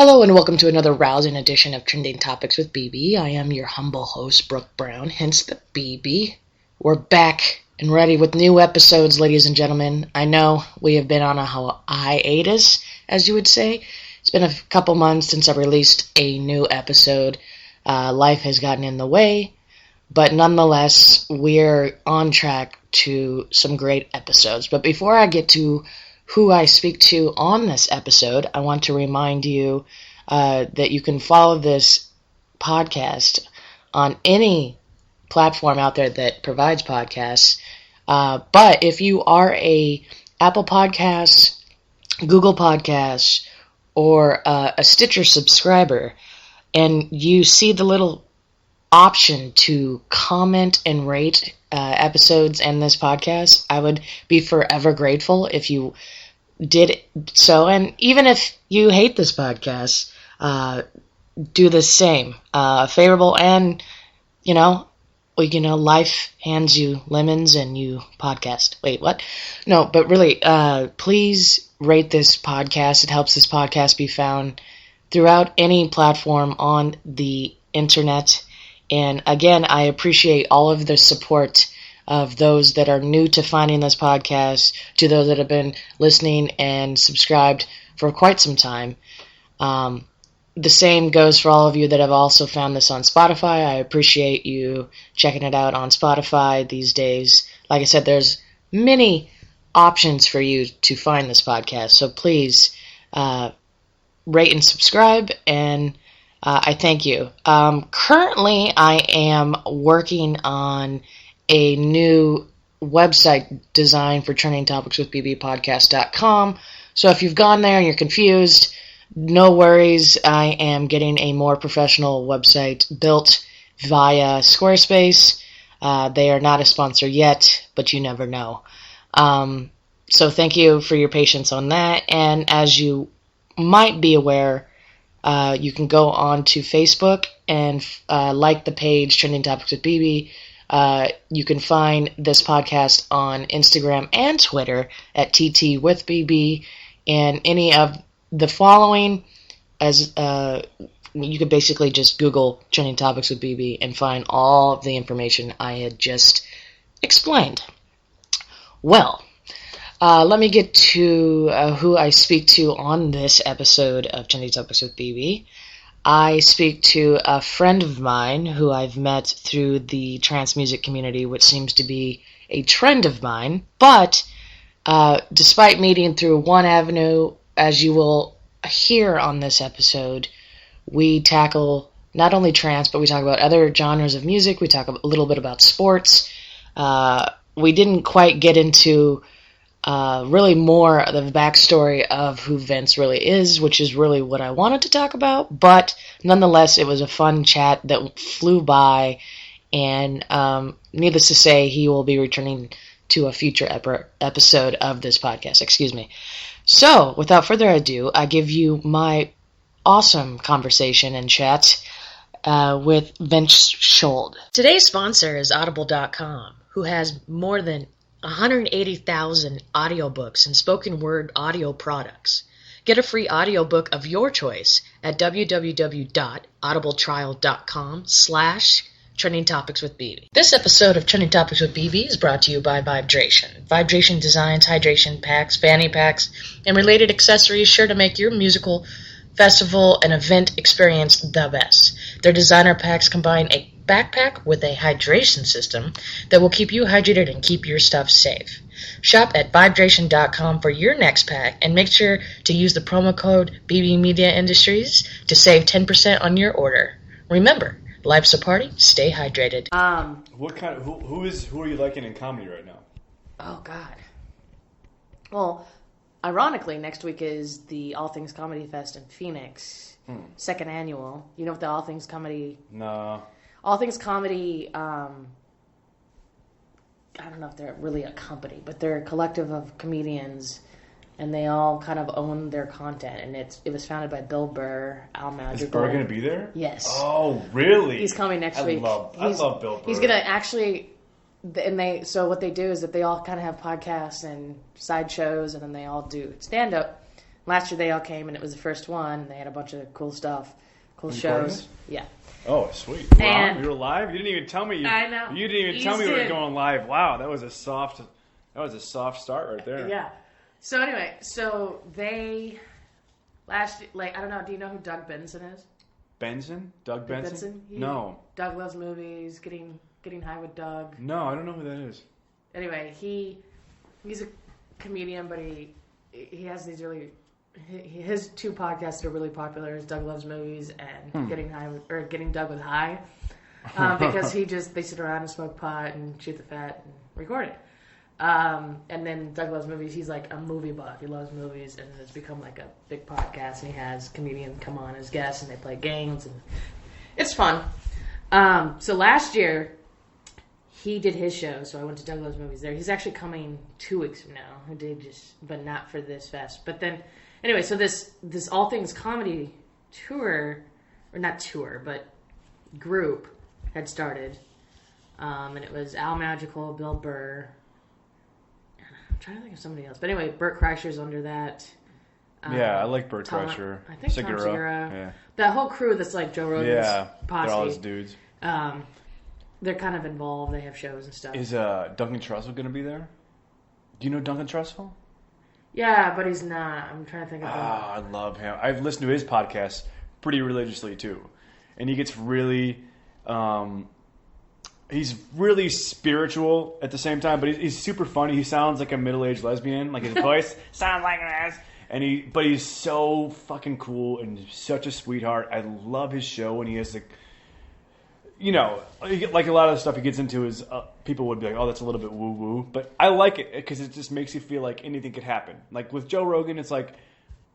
Hello and welcome to another rousing edition of Trending Topics with BB. I am your humble host, Brooke Brown, hence the BB. We're back and ready with new episodes, ladies and gentlemen. I know we have been on a hiatus, as you would say. It's been a couple months since I released a new episode. Life has gotten in the way, but nonetheless, we're on track to some great episodes. But before I get to who I speak to on this episode, I want to remind you that you can follow this podcast on any platform out there that provides podcasts. But if you are a Apple Podcasts, Google Podcasts, or a Stitcher subscriber, and you see the little option to comment and rate episodes and this podcast, I would be forever grateful if you did so. And even if you hate this podcast, do the same. Favorable, and life hands you lemons and you podcast. Wait, what? No, but really, please rate this podcast. It helps this podcast be found throughout any platform on the internet. And again, I appreciate all of the support of those that are new to finding this podcast, to those that have been listening and subscribed for quite some time. The same goes for all of you that have also found this on Spotify. I appreciate you checking it out on Spotify these days. Like I said, there's many options for you to find this podcast, so please rate and subscribe, and I thank you. Currently, I am working on a new website design for trendingtopicswithbbpodcast.com. So if you've gone there and you're confused, no worries. I am getting a more professional website built via Squarespace. They are not a sponsor yet, but you never know. So thank you for your patience on that. And as you might be aware, you can go on to Facebook and like the page Trending Topics with BB. You can find this podcast on Instagram and Twitter at TT with BB, and any of the following, as you could basically just Google Trending Topics with BB and find all of the information I had just explained. Well, let me get to who I speak to on this episode of Trending Topics with BB. I speak to a friend of mine who I've met through the trance music community, which seems to be a trend of mine. But despite meeting through one avenue, as you will hear on this episode, we tackle not only trance, but we talk about other genres of music. We talk a little bit about sports. We didn't quite get into really more of the backstory of who Vince really is, which is really what I wanted to talk about, but nonetheless, it was a fun chat that flew by, and needless to say, he will be returning to a future episode of this podcast, excuse me. So, without further ado, I give you my awesome conversation and chat with Vince Schuld. Today's sponsor is Audible.com, who has more than 180,000 audiobooks and spoken word audio products. Get a free audiobook of your choice at www.audibletrial.com/Trending Topics with BB. This episode of Trending Topics with BB is brought to you by Vibration. Vibration designs hydration packs, fanny packs, and related accessories sure to make your musical festival and event experience the best. Their designer packs combine a backpack with a hydration system that will keep you hydrated and keep your stuff safe. Shop at vibration.com for your next pack, and make sure to use the promo code BB Media Industries to save 10% on your order. Remember, life's a party, stay hydrated. What kind of who are you liking in comedy right now? Oh God. Well, ironically, next week is the All Things Comedy Fest in Phoenix, second annual. You know what the All Things Comedy? No. All Things Comedy, I don't know if they're really a company, but they're a collective of comedians, and they all kind of own their content. And it was founded by Bill Burr, Al Madrigal. Is Burr going to be there? Yes. Oh, really? He's coming next week. I love Bill Burr. He's going to actually, so what they do is that they all kind of have podcasts and side shows, and then they all do stand-up. last year they all came, and it was the first one. They had a bunch of cool stuff, cool shows. Yeah. Oh, sweet! And Wow, you were live. You didn't even tell me. I know. You didn't even tell me we were going live. Wow, that was a soft start right there. Yeah. So anyway, they last I don't know. Do you know who Doug Benson is? Benson? Doug Benson? No. Doug Loves Movies. Getting High with Doug. No, I don't know who that is. Anyway, he's a comedian, but he has these really his two podcasts that are really popular is Doug Loves Movies and Getting Doug with High, because they sit around and smoke pot and shoot the fat and record it. And then Doug Loves Movies, he's like a movie buff. He loves movies, and it's become like a big podcast. And he has comedians come on as guests, and they play games, and it's fun. So last year, he did his show, so I went to Doug Loves Movies there. He's actually coming 2 weeks from now. He did but not for this fest. But then, anyway, so this All Things Comedy tour, or not tour, but group had started, and it was Al Magical, Bill Burr. I'm trying to think of somebody else. But anyway, Bert Kreischer's under that. Yeah, I like Bert Kreischer. I think Segura. Tom Segura. Yeah. That whole crew that's like Joe Rogan's posse. They're all his dudes. They're kind of involved. They have shows and stuff. Is Duncan Trussell going to be there? Do you know Duncan Trussell? Yeah, but he's not. I'm trying to think of him. I love him. I've listened to his podcast pretty religiously, too. And he gets really... he's really spiritual at the same time, but he's super funny. He sounds like a middle-aged lesbian. Like his voice sounds like this. But he's so fucking cool and such a sweetheart. I love his show, and he has like a lot of the stuff he gets into is people would be like, oh, that's a little bit woo-woo. But I like it because it just makes you feel like anything could happen. Like with Joe Rogan, it's like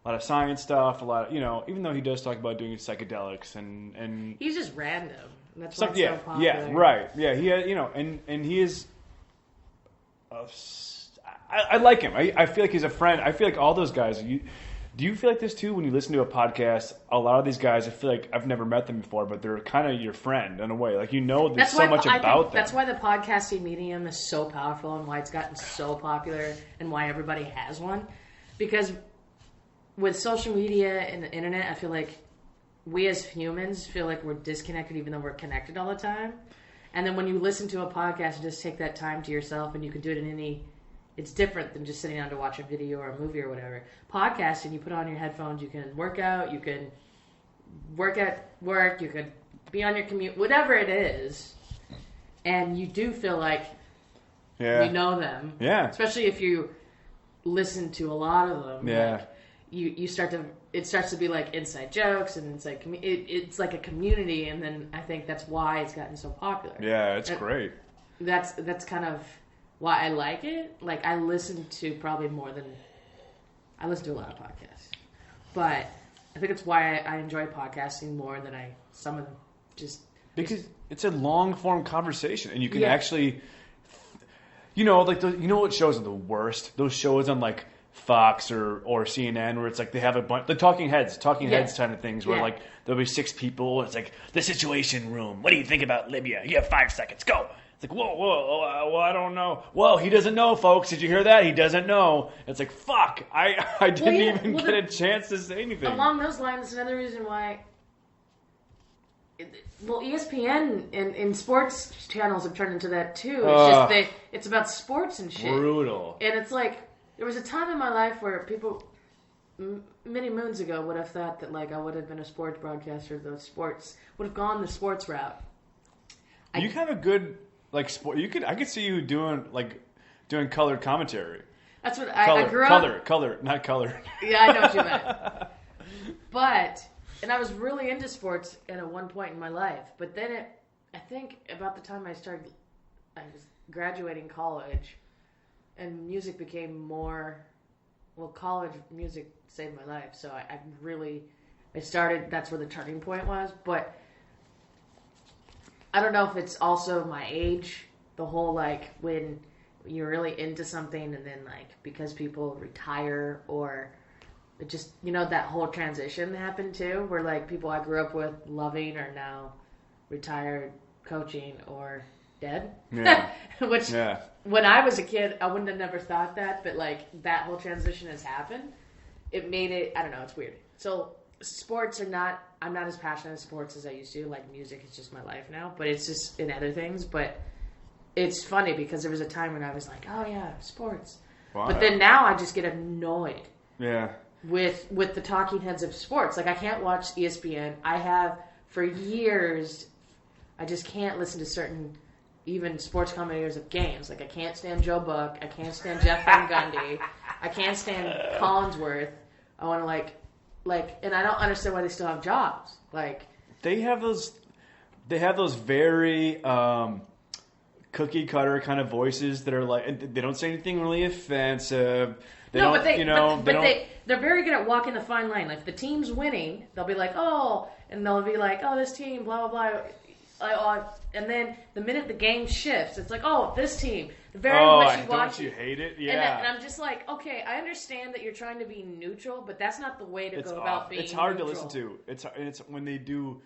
a lot of science stuff, a lot of, even though he does talk about doing psychedelics and he's just random. That's why it's so popular. Yeah, right. Yeah, he has, and he is. I like him. I feel like he's a friend. I feel like all those guys. Do you feel like this too when you listen to a podcast? A lot of these guys, I feel like I've never met them before, but they're kind of your friend in a way. Like there's so much about them. That's why the podcasting medium is so powerful and why it's gotten so popular and why everybody has one. Because with social media and the internet, I feel like we as humans feel like we're disconnected even though we're connected all the time. And then when you listen to a podcast, you just take that time to yourself, and you can do it in any... It's different than just sitting down to watch a video or a movie or whatever. Podcasting, you put on your headphones, you can work out, you can work at work, you could be on your commute, whatever it is. And you do feel like you know them. Yeah. Especially if you listen to a lot of them. Yeah. Like it starts to be like inside jokes, and it's like it's like a community, and then I think that's why it's gotten so popular. Yeah, it's great. That's kind of why I like it. Like I listen to a lot of podcasts, but I think it's why I enjoy podcasting more than some of them because it's a long form conversation, and you can actually, what shows are the worst? Those shows on like Fox or CNN where it's like they have a bunch the talking heads kind of things where like there'll be 6 people and it's like the Situation Room. What do you think about Libya? You have 5 seconds. Go. It's like whoa, well I don't know. Whoa, he doesn't know, folks. Did you hear that? He doesn't know. It's like fuck. I didn't even get a chance to say anything. Along those lines, another reason why. Well, ESPN and sports channels have turned into that too. It's it's about sports and shit. Brutal. And it's like. There was a time in my life where people, many moons ago, would have thought that like I would have been a sports broadcaster. Would have gone the sports route. You have a good like sport. I could see you doing colored commentary. That's what I grew up. Color, not color. Yeah, I know what you meant. And I was really into sports at one point in my life. But then I think about the time I was graduating college. And music became more... Well, college music saved my life. So I started... That's where the turning point was. But I don't know if it's also my age. The whole, when you're really into something and then, because people retire or... It just... that whole transition happened, too. Where, people I grew up with loving are now retired, coaching, or... dead. Yeah. Which when I was a kid I wouldn't have never thought that, but that whole transition has happened. it made it, I don't know, it's weird. So sports are not, I'm not as passionate in sports as I used to. Like music is just my life now, but it's just in other things. But it's funny because there was a time when I was like, oh yeah, sports. Wow. But then now I just get annoyed. Yeah. With the talking heads of sports. Like I can't watch ESPN. I have for years, I just can't listen to certain even sports commentators of games. Like I can't stand Joe Buck. I can't stand Jeff Van Gundy. I can't stand Collinsworth. I want to like, and I don't understand why they still have jobs. Like they have those very cookie cutter kind of voices that are like they don't say anything really offensive. They're very good at walking the fine line. Like if the team's winning, they'll be like, oh, and they'll be like, oh, this team, blah blah blah. And then the minute the game shifts, it's like, oh, this team. Very wishy-washy. Don't you hate it? Yeah. And I'm just like, okay, I understand that you're trying to be neutral, but that's not the way to go about being. It's hard neutral. to listen to. It's when they do.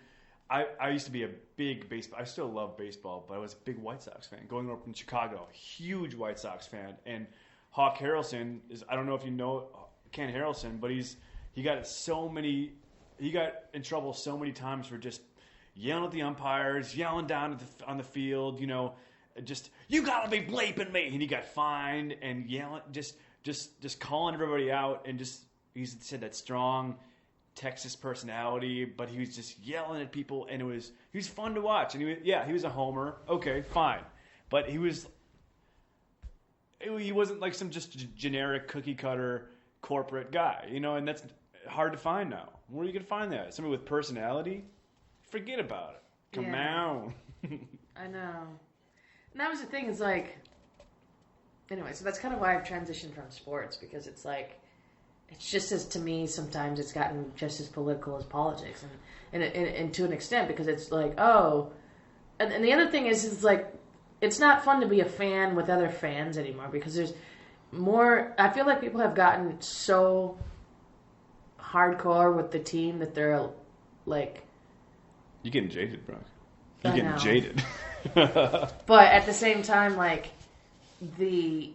I used to be a big baseball. I still love baseball, but I was a big White Sox fan. Growing up in Chicago, huge White Sox fan, and Hawk Harrelson is. I don't know if you know Ken Harrelson, but he got in trouble so many times for just yelling at the umpires, yelling down on the field, just you gotta be bleeping me, and he got fined and yelling, just calling everybody out, and he said that strong Texas personality, but he was just yelling at people, and he was fun to watch, and he was a homer, okay, fine, but he wasn't like some just generic cookie cutter corporate guy, and that's hard to find now. Where are you gonna find that? Somebody with personality? Forget about it. Come on. I know. And that was the thing, is like, anyway, so that's kind of why I've transitioned from sports, because it's like, it's just as, to me, sometimes it's gotten just as political as politics, and to an extent, because it's like, oh, and the other thing is like, it's not fun to be a fan with other fans anymore, because there's more, I feel like people have gotten so hardcore with the team that they're like, you're getting jaded, bro. You're getting jaded. But at the same time, like, I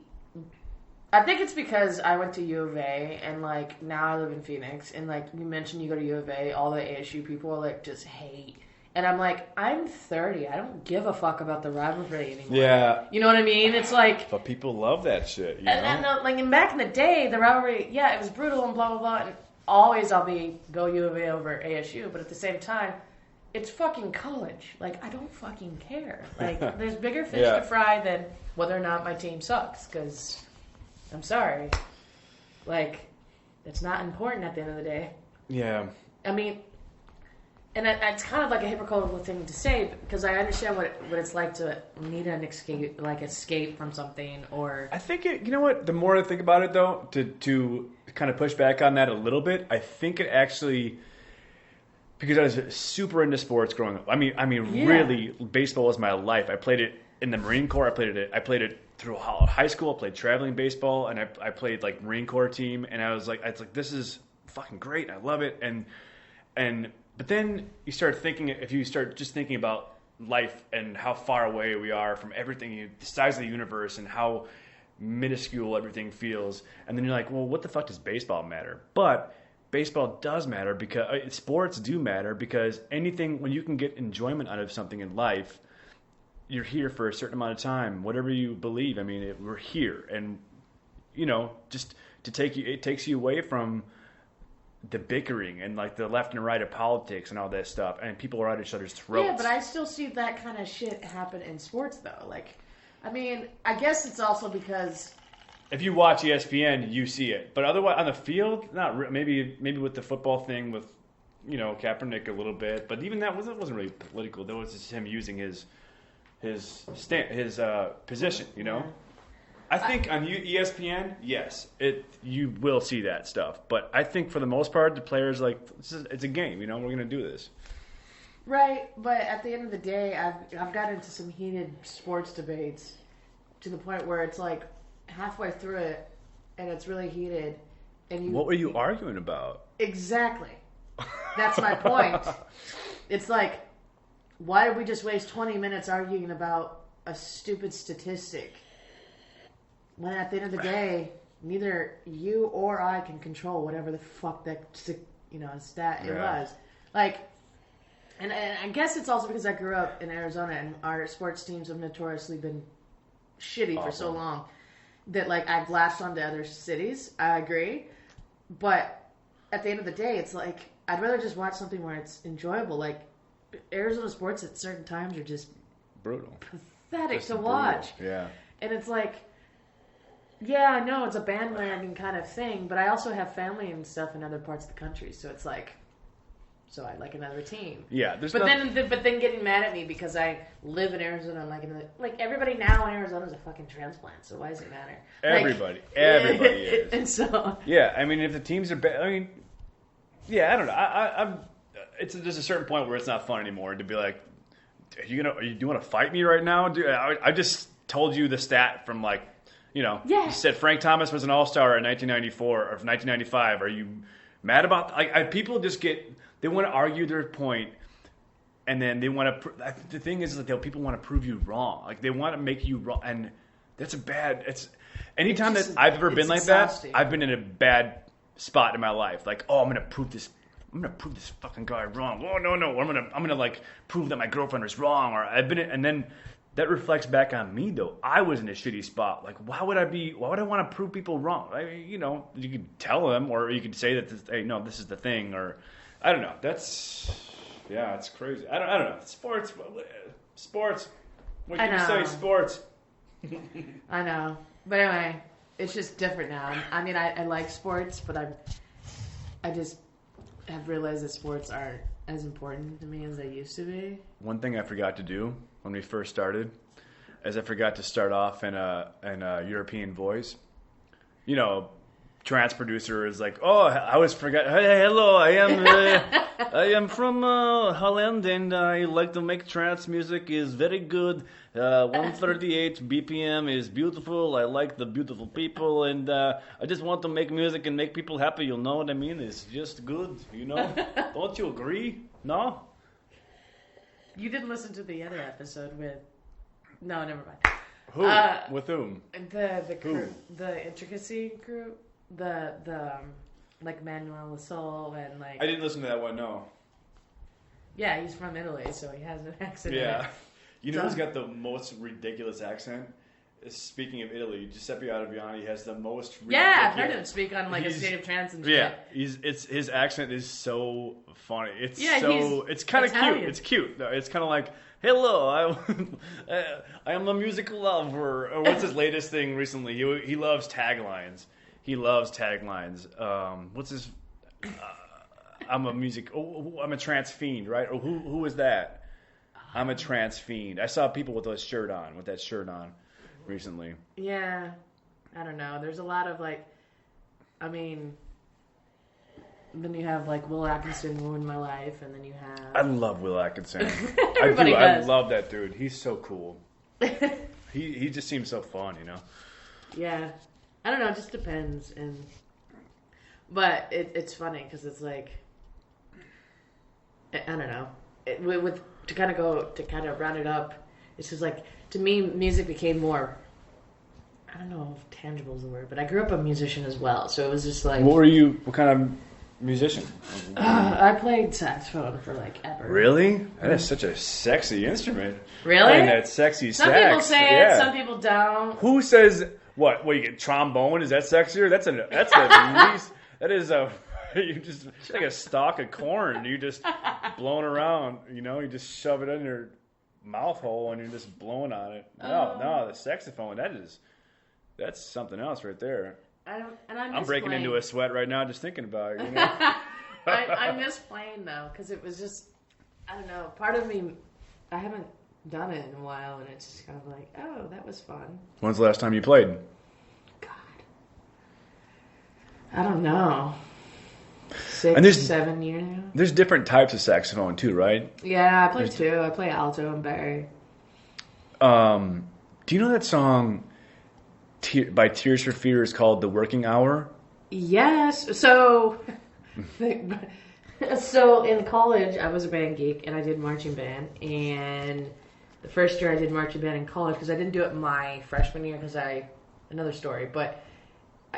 think it's because I went to U of A, and, like, now I live in Phoenix, and, like, you mentioned you go to U of A, all the ASU people are, like, just hate. And I'm like, I'm 30. I don't give a fuck about the rivalry anymore. Yeah. You know what I mean? It's like... But people love that shit, And back in the day, the rivalry, it was brutal and blah, blah, blah, and always I'll go U of A over ASU, but at the same time, it's fucking college. Like, I don't fucking care. Like, there's bigger fish to fry than whether or not my team sucks, because, I'm sorry. Like, it's not important at the end of the day. Yeah. I mean, and it's kind of like a hypocritical thing to say, because I understand what it's like to need an escape from something, or... I think you know what? The more I think about it, though, to kind of push back on that a little bit, I think it actually... Because I was super into sports growing up. I mean, really, baseball was my life. I played it in the Marine Corps. I played it through high school. I played traveling baseball, and I played like Marine Corps team. And I was like, this is fucking great. I love it. But then you start thinking, if you start just thinking about life and how far away we are from everything, the size of the universe, and how minuscule everything feels, and then you're like, well, what the fuck does baseball matter? But baseball does matter, because sports do matter, because when you can get enjoyment out of something in life, you're here for a certain amount of time, whatever you believe. I mean, we're here, and just it takes you away from the bickering and like the left and right of politics and all that stuff, and people are at each other's throats. Yeah, but I still see that kind of shit happen in sports, though. Like, I mean, I guess it's also because... If you watch ESPN, you see it. But otherwise, on the field, not maybe with the football thing with, Kaepernick a little bit. But even that wasn't really political. That was just him using his position. I think on ESPN, yes, you will see that stuff. But I think for the most part, the players it's a game. We're going to do this. Right, but at the end of the day, I've got into some heated sports debates to the point where it's like, halfway through it, and it's really heated. And what were you arguing about? Exactly. That's my point. It's like, why did we just waste 20 minutes arguing about a stupid statistic when at the end of the day, neither you or I can control whatever the fuck that stat it was. Like, and I guess it's also because I grew up in Arizona and our sports teams have notoriously been shitty for so long that like I've latched onto other cities. I agree, but at the end of the day, it's like I'd rather just watch something where it's enjoyable. Like Arizona sports at certain times are just brutal, pathetic to watch. Yeah, and it's like. Yeah, I know it's a bandwagon kind of thing, but I also have family and stuff in other parts of the country, so it's like, so I like another team. Yeah, but then getting mad at me because I live in Arizona, like everybody now in Arizona is a fucking transplant, so why does it matter? Everybody is. And so yeah, I mean, if the teams are bad, I mean, yeah, I don't know. There's a certain point where it's not fun anymore to be like, do you want to fight me right now? Dude, I just told you the stat from like. You said Frank Thomas was an all-star in 1994 or 1995. Are you mad about people just they want to argue their point, and then they want to. The thing is that people want to prove you wrong. Like they want to make you wrong, and that's anytime that I've ever been like that, I've been in a bad spot in my life. Like, oh, I'm gonna prove this fucking guy wrong. Oh no, I'm gonna like prove that my girlfriend was wrong, or I've been, and then. That reflects back on me, though. I was in a shitty spot. Like, why would I want to prove people wrong? I mean, you could tell them, or you could say that, this is the thing, or I don't know. It's crazy. I don't know. Sports. What can you say? Sports. I know, but anyway, it's just different now. I mean, I like sports, but I just have realized that sports aren't as important to me as they used to be. One thing I forgot to do when we first started is I forgot to start off in a European voice. Trance producer is like, oh, I always forgot. Hey, hello, I am from Holland, and I like to make trance music. Is very good. 138 BPM is beautiful. I like the beautiful people, and I just want to make music and make people happy. You know what I mean? It's just good. Don't you agree? No. You didn't listen to the other episode with. No, never mind. Who? With whom? The Intricacy group. The like Manuel Lasol and like. I didn't listen to that one. No. Yeah, he's from Italy, so he has an accent. Yeah, who's got the most ridiculous accent? Speaking of Italy, Giuseppe Ottaviani has the most. Yeah, I've heard him speak on like a state of trance and shit. Yeah, his accent is so funny. It's kind of cute. It's cute though. It's kind of like, hello, I am a musical lover. Or what's his latest thing recently? He loves taglines. What's his? I'm a trance fiend, right? Or who is that? I'm a trance fiend. I saw people with that shirt on recently. Yeah, I don't know. There's a lot of like, I mean, then you have like Will Atkinson ruined my life, and then you have. I love Will Atkinson. Everybody does. I love that dude. He's so cool. he just seems so fun, Yeah, I don't know. It just depends, but it's funny because it's like, I don't know. To kind of round it up, it's just like, to me, music became more, I don't know if tangible is the word, but I grew up a musician as well, so it was just like... What kind of musician? I played saxophone for like ever. Really? That is such a sexy instrument. Really? Playing that sexy sax. Some people say it, some people don't. Who says, what, you get trombone? Is that sexier? That's the least... That is a... it's like a stalk of corn. You just blowing around, you just shove it in your mouth hole and you're just blowing on it. No, the saxophone, that's something else right there. I'm breaking into a sweat right now just thinking about it. I miss playing though, because it was just, I don't know, part of me, I haven't done it in a while, and it's just kind of like, oh, that was fun. When's the last time you played? God, I don't know. 7 years now. There's different types of saxophone too, right? Yeah, I play two. I play alto and bari. Do you know that song by Tears for Fears called "The Working Hour"? Yes. So in college, I was a band geek and I did marching band. And the first year I did marching band in college, because I didn't do it my freshman year another story, but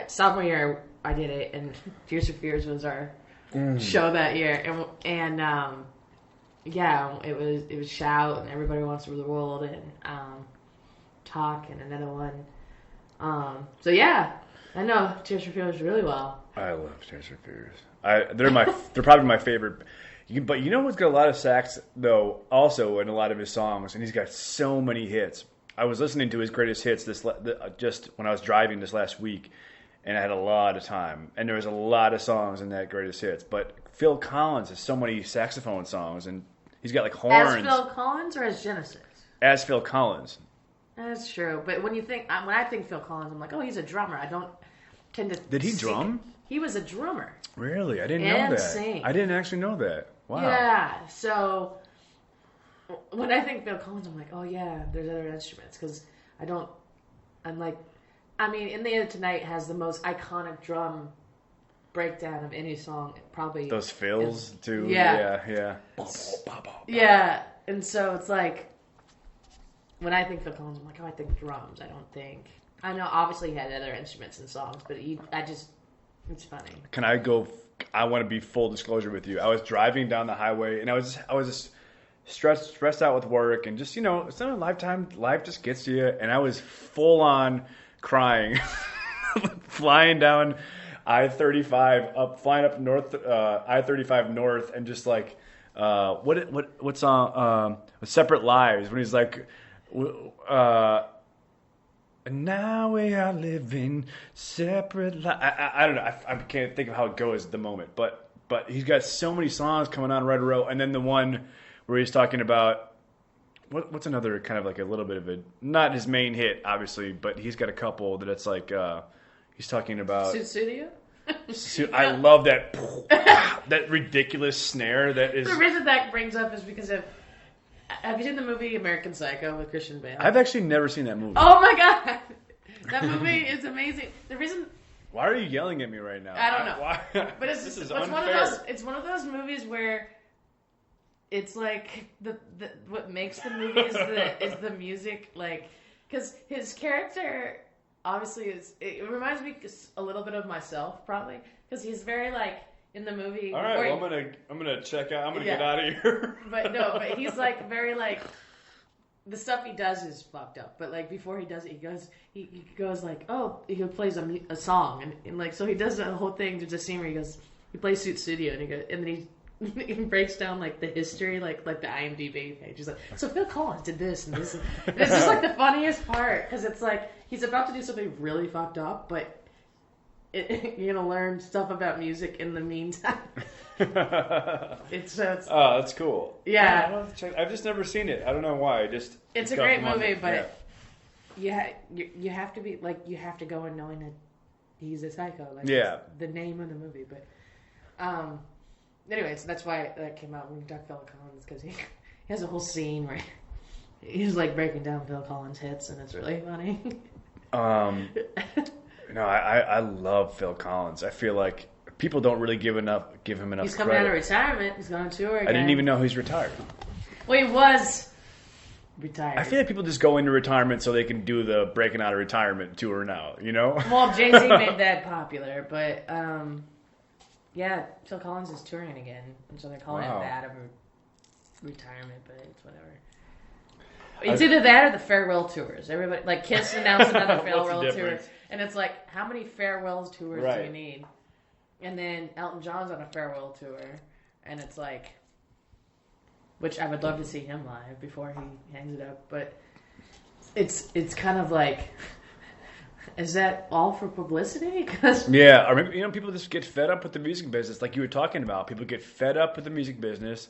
sophomore year I did it, and Tears for Fears was our show that year, and yeah, it was Shout and Everybody Wants to Rule the World and Talk and another one. So yeah, I know Tears for Fears really well. I love Tears for Fears. They're probably my favorite. But you know who's got a lot of sax though, also in a lot of his songs, and he's got so many hits. I was listening to his greatest hits just when I was driving this last week, and I had a lot of time, and there was a lot of songs in that greatest hits. But Phil Collins has so many saxophone songs, and he's got like horns. As Phil Collins or as Genesis? As Phil Collins. That's true. But when I think Phil Collins, I'm like, oh, he's a drummer. I don't tend to. Did he drum? He was a drummer. Really? I didn't know that. Sing. I didn't actually know that. Wow. Yeah. So when I think Phil Collins, I'm like, oh yeah, there's other instruments because I'm like, I mean, In the Air Tonight has the most iconic drum breakdown of any song, probably. Those fills too. Yeah. Yeah. And so it's like, when I think Phil Collins, I'm like, oh, I think drums. I know obviously he had other instruments and songs, but it's funny. I want to be full disclosure with you. I was driving down the highway and I was just stressed out with work and just, some life just gets to you, and I was full on crying, flying down I-35 flying up north, I-35 north, and just like, what song? Separate Lives, when he's like, now we are living separate lives. I don't know. I can't think of how it goes at the moment, but he's got so many songs coming on right a row, and then the one where he's talking about what's another kind of like a little bit of a, not his main hit obviously, but he's got a couple that it's like he's talking about Suit Studio. I love that that ridiculous snare that is. The reason that brings up is because have you seen the movie American Psycho with Christian Bale? I've actually never seen that movie. Oh my god, that movie is amazing. The reason. Why are you yelling at me right now? I don't know. Why? But it's one of those movies where it's like the what makes the movie is the music, like, because his character obviously it reminds me a little bit of myself probably, because he's very like in the movie. All right, well, I'm gonna check out. I'm gonna get out of here. but he's like very like, the stuff he does is fucked up. But like before he does it, he goes like, oh, he plays a song, and like, so he does the whole thing. There's a scene where he plays Suit Studio, and then he breaks down like the history, like the IMDb page. He's like, so Phil Collins did this and this, and it's just like the funniest part, because it's like he's about to do something really fucked up, but you're gonna learn stuff about music in the meantime. It's oh, that's cool. Yeah, I've just never seen it. I don't know why. It's a great movie, but yeah, you have to be like, you have to go in knowing that he's a psycho. Like, yeah, the name of the movie, but anyway, so that's why that came out when we talked Phil Collins, because he has a whole scene where he's like breaking down Phil Collins hits, and it's really funny. No, I love Phil Collins. I feel like people don't really give him enough He's coming out of retirement. He's going on tour again. I didn't even know he's retired. Well, he was retired. I feel like people just go into retirement so they can do the breaking out of retirement tour now, Well, Jay-Z made that popular, but yeah, Phil Collins is touring again, and so they're calling it that of retirement, but it's whatever. It's either that or the farewell tours. Everybody, like Kiss announced another farewell tour, and it's like, how many farewell tours do you need? And then Elton John's on a farewell tour, and it's like, which I would love to see him live before he hangs it up, but it's kind of like, is that all for publicity? Yeah, or maybe, people just get fed up with the music business, like you were talking about. People get fed up with the music business,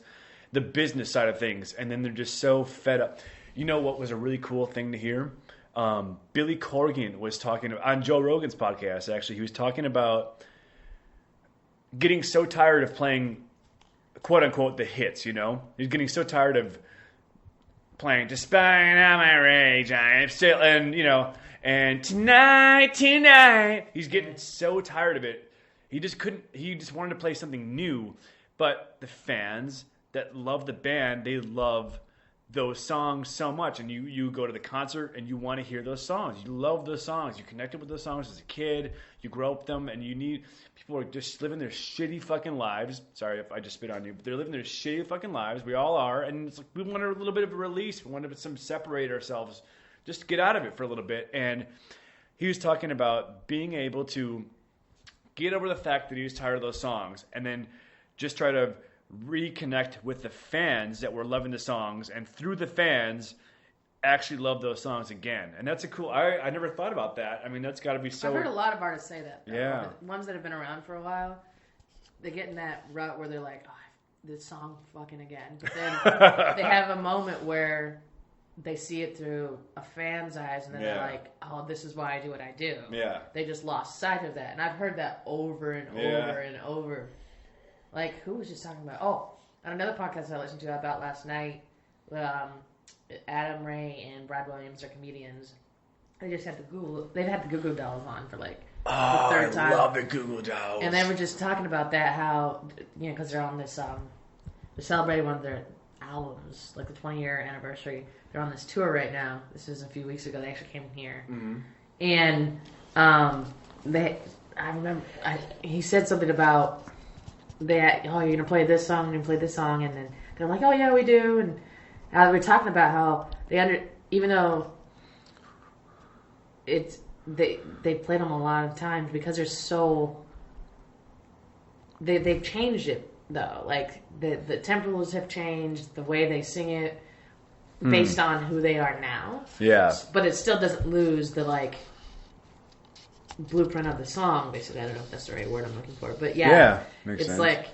the business side of things, and then they're just so fed up. You know what was a really cool thing to hear? Billy Corgan was talking on Joe Rogan's podcast. Actually, he was talking about getting so tired of playing, quote unquote, the hits. He's getting so tired of playing "Despite All My Rage, I'm Still," and tonight. He's getting so tired of it. He just couldn't. He just wanted to play something new. But the fans that love the band, they love those songs so much, and you go to the concert and you want to hear those songs. You love those songs. You connected with those songs as a kid. You grow up with them, and people are just living their shitty fucking lives. Sorry if I just spit on you, but they're living their shitty fucking lives. We all are, and it's like we want a little bit of a release. We want to separate ourselves, just get out of it for a little bit. And he was talking about being able to get over the fact that he was tired of those songs, and then just try to reconnect with the fans that were loving the songs, and through the fans actually love those songs again. And that's a cool, I never thought about that. I mean, that's got to be so... I've heard a lot of artists say that, though. Yeah. The ones that have been around for a while, they get in that rut where they're like, oh, this song fucking again. But then they have a moment where they see it through a fan's eyes, and then they're like, oh, this is why I do what I do. Yeah. They just lost sight of that. And I've heard that over and over and over. Like, who was just talking about? Oh, on another podcast I listened to about last night, Adam Ray and Brad Williams are comedians. They've had the Goo Goo Dolls on for like the third time. I love the Goo Goo Dolls. And they were just talking about that, how, because they're on this, they're celebrating one of their albums, like the 20-year anniversary. They're on this tour right now. This was a few weeks ago. They actually came here. Mm-hmm. And I remember, he said something about, you're going to play this song, and then they're like, oh yeah, we do. And we were talking about how even though they played them a lot of times because they're so, they've changed it though. Like the tempos have changed, the way they sing it based on who they are now. Yeah. But it still doesn't lose the like blueprint of the song, basically. I don't know if that's the right word I'm looking for, but makes sense. Like,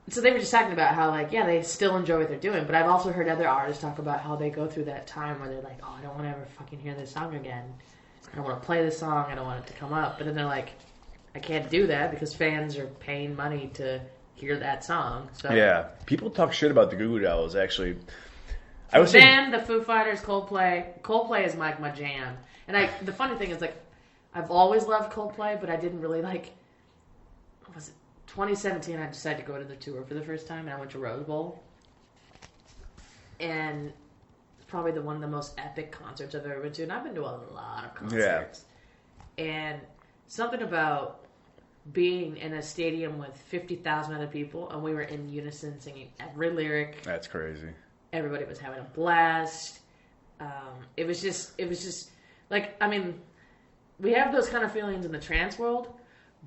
so they were just talking about how, like, they still enjoy what they're doing, but I've also heard other artists talk about how they go through that time where they're like, oh, I don't want to ever fucking hear this song again. I don't want to play this song. I don't want it to come up. But then they're like, I can't do that because fans are paying money to hear that song. So yeah, people talk shit about the Goo Goo Dolls, actually. The Foo Fighters, Coldplay. Coldplay is my jam. And the funny thing is, like, I've always loved Coldplay, but I didn't really like. Was it 2017? I decided to go to the tour for the first time, and I went to Rose Bowl, and it's probably one of the most epic concerts I've ever been to. And I've been to a lot of concerts, and something about being in a stadium with 50,000 other people, and we were in unison singing every lyric. That's crazy. Everybody was having a blast. It was just like, I mean, we have those kind of feelings in the trance world,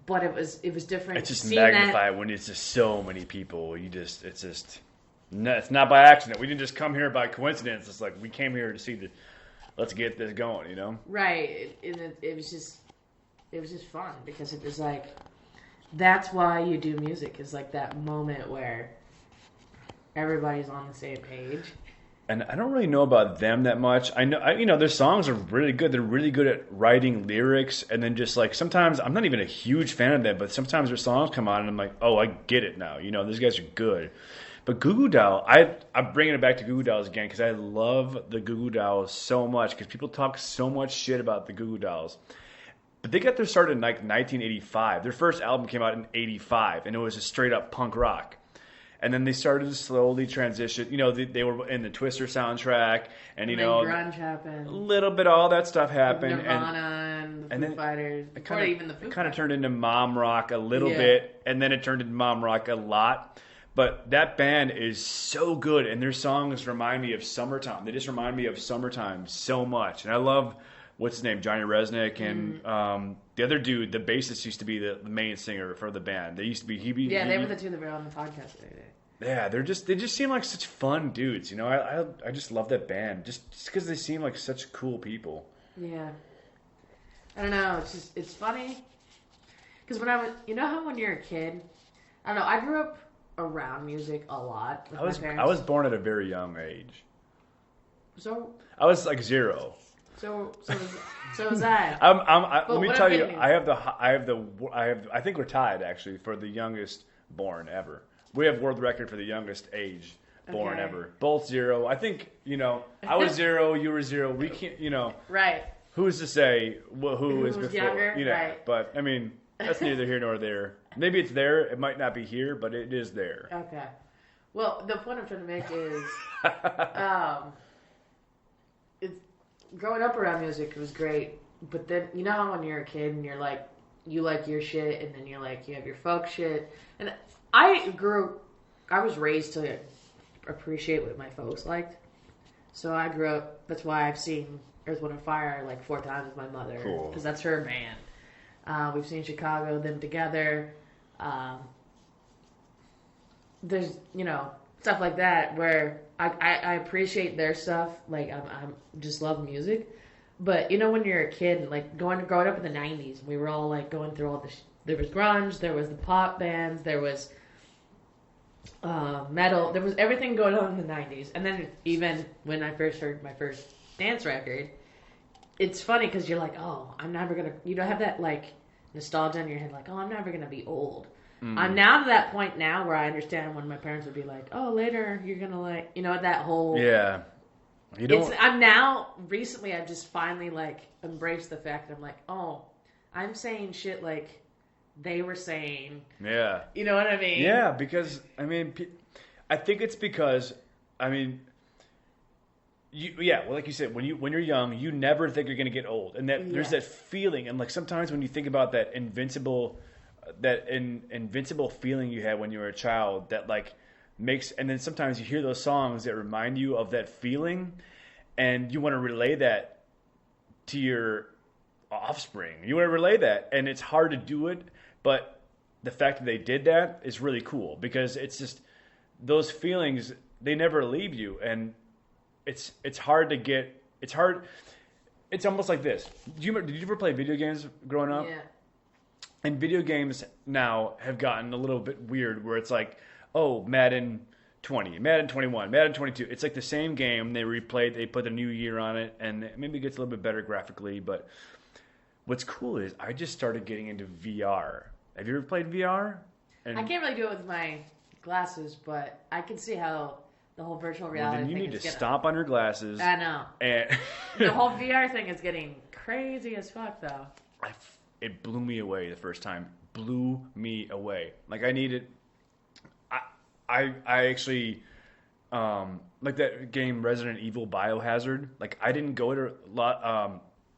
but it was different. It's just magnified when it's just so many people. It's not by accident. We didn't just come here by coincidence. It's like we came here to see let's get this going, you know? Right. It was just fun because it was like, that's why you do music, is like that moment where everybody's on the same page. And I don't really know about them that much. I know, their songs are really good. They're really good at writing lyrics, and then just like sometimes I'm not even a huge fan of them, but sometimes their songs come on and I'm like, oh, I get it now. You know, these guys are good. But Goo Goo Doll, I'm bringing it back to Goo Goo Dolls again because I love the Goo Goo Dolls so much because people talk so much shit about the Goo Goo Dolls. But they got their start in like 1985. Their first album came out in 85, and it was a straight up punk rock. And then they started to slowly transition. You know, they were in the Twister soundtrack, and grunge happened. A little bit of all that stuff happened. Nirvana and the Foo Fighters. It kind of turned into mom rock a little bit, and then it turned into mom rock a lot. But that band is so good, and their songs remind me of summertime. They just remind me of summertime so much. And I love, what's his name, Johnny Resnick, and the other dude, the bassist, used to be the main singer for the band. They used to be. They were the two that were on the podcast the other day. Yeah, they just seem like such fun dudes. You know, I just love that band just because they seem like such cool people. Yeah, I don't know. It's funny because when how when you're a kid, I don't know. I grew up around music a lot with my parents. I was born at a very young age. So I was like 0. So was I. Let me tell you, I think we're tied actually for the youngest born ever. We have world record for the youngest age born ever. Both 0. I think, I was 0, you were 0. We can't, Right. Who's to say who is before? Younger? Right. But I mean, that's neither here nor there. Maybe it's there. It might not be here, but it is there. Okay. Well, the point I'm trying to make is, it's growing up around music was great, but then you know how when you're a kid and you're like, you like your shit, and then you're like, you have your folk shit, and I was raised to appreciate what my folks liked, so I grew up. That's why I've seen Earth, Wind, and Fire like 4 times with my mother, because that's her band. We've seen Chicago, them together. There's, stuff like that where I appreciate their stuff. Like, I'm just love music. But, when you're a kid, like, growing up in the 90s, we were all, like, going through all there was grunge, there was the pop bands, there was metal, there was everything going on in the 90s. And then even when I first heard my first dance record, it's funny because you're like, oh, I'm never going to, you don't have that, like, nostalgia in your head, like, oh, I'm never going to be old. I'm now to that point now where I understand when my parents would be like, oh, later you're going to like, that whole... Yeah. You don't... I'm now, recently I've just finally like embraced the fact that I'm like, oh, I'm saying shit like they were saying. Yeah. You know what I mean? Yeah, because, I think it's because, like you said, when you're young, you never think you're going to get old. And that there's that feeling, and like sometimes when you think about that invincible feeling you had when you were a child that like makes, and then sometimes you hear those songs that remind you of that feeling, and you want to relay that to your offspring. You want to relay that, and it's hard to do it, but the fact that they did that is really cool, because it's just those feelings, they never leave you, and it's hard to get. It's hard. It's almost like this. Did you ever play video games growing up? Yeah. And video games now have gotten a little bit weird, where it's like, oh, Madden 20, Madden 21, Madden 22. It's like the same game. They replayed, they put a new year on it, and maybe it gets a little bit better graphically. But what's cool is I just started getting into VR. Have you ever played VR? I can't really do it with my glasses, but I can see how the whole virtual reality then you thing need is to stomp on your glasses. I know. And the whole VR thing is getting crazy as fuck, though. It blew me away the first time. Blew me away. Like I needed. I actually like that game Resident Evil Biohazard. Like I didn't go to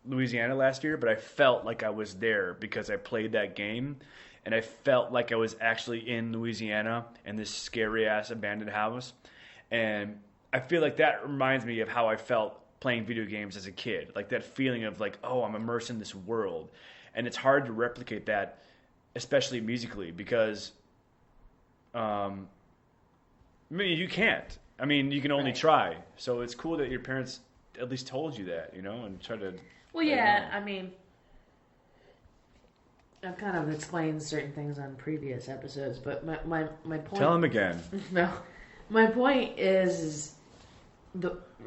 Louisiana last year, but I felt like I was there because I played that game, and I felt like I was actually in Louisiana in this scary ass abandoned house, and I feel like that reminds me of how I felt playing video games as a kid. Like that feeling of like, oh, I'm immersed in this world. And it's hard to replicate that, especially musically, because you can't. You can only try. So it's cool that your parents at least told you that, and try to... Well, yeah, I've kind of explained certain things on previous episodes, but my point... Tell them again. No. My point is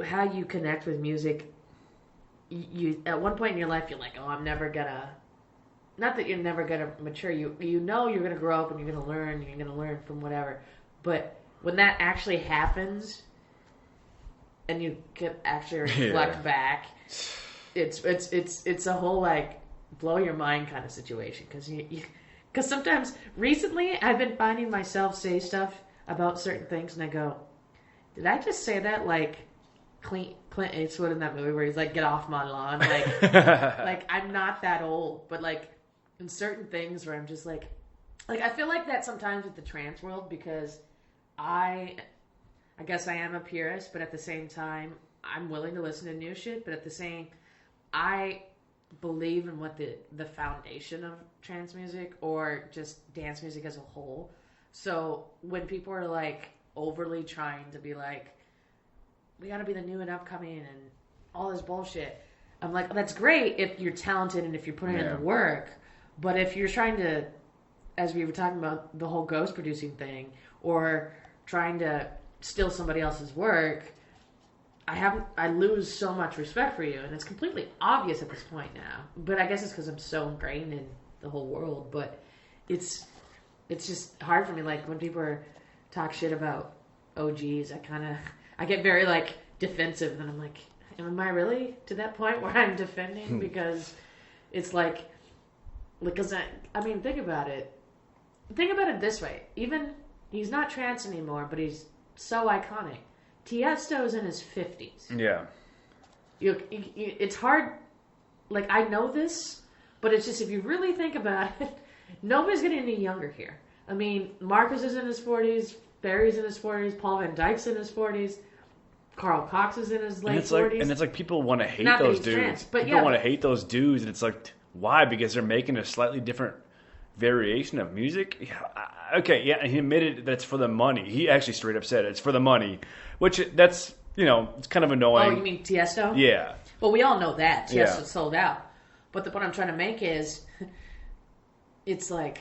how you connect with music. You at one point in your life, you're like, oh, I'm never gonna... Not that you're never going to mature. You know you're going to grow up and you're going to learn. And you're going to learn from whatever. But when that actually happens, and you can actually reflect back, it's a whole like blow your mind kind of situation. Because sometimes recently I've been finding myself say stuff about certain things, and I go, did I just say that like Clint Eastwood in that movie where he's like, get off my lawn? Like, like I'm not that old, but like. In certain things where I'm just like I feel like that sometimes with the trance world, because I guess I am a purist, but at the same time I'm willing to listen to new shit, but at the same I believe in what the foundation of trance music or just dance music as a whole. So when people are like overly trying to be like, we gotta be the new and upcoming and all this bullshit, I'm like, that's great if you're talented and if you're putting in the work. But if you're trying to, as we were talking about the whole ghost producing thing, or trying to steal somebody else's work, I lose so much respect for you, and it's completely obvious at this point now. But I guess it's because I'm so ingrained in the whole world. But it's just hard for me. Like when people talk shit about OGs, I get very like defensive, and I'm like, am I really to that point where I'm defending? Because it's like. Because think about it. Think about it this way. Even he's not trance anymore, but he's so iconic. Tiesto's in his 50s. Yeah. It's hard. Like, I know this, but it's just, if you really think about it, nobody's getting any younger here. I mean, Marcus is in his 40s, Barry's in his 40s, Paul Van Dyk's in his 40s, Carl Cox is in his late 40s. And it's like people want to hate those dudes. People want to hate those dudes, and it's like, why? Because they're making a slightly different variation of music. Yeah, okay, yeah, and he admitted that it's for the money. He actually straight up said it's for the money, which that's, it's kind of annoying. Oh, you mean Tiesto? Yeah. Well, we all know that Tiesto's sold out. But the point I'm trying to make is, it's like,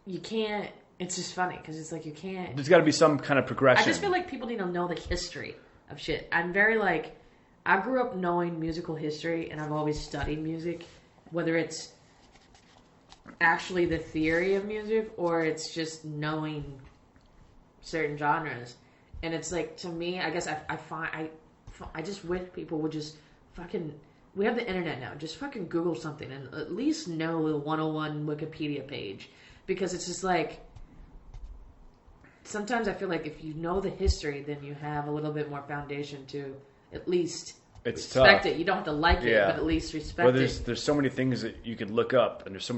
you can't. It's just funny because it's like you can't. There's got to be some kind of progression. I just feel like people need to know the history of shit. I'm very like, I grew up knowing musical history, and I've always studied music, whether it's actually the theory of music or it's just knowing certain genres. And it's like, to me, I guess I just wish people would just fucking. We have the internet now. Just fucking Google something and at least know the 101 Wikipedia page, because it's just like. Sometimes I feel like if you know the history, then you have a little bit more foundation to at least respect it. You don't have to like it, but at least respect it. There's so many things that you could look up, and there's so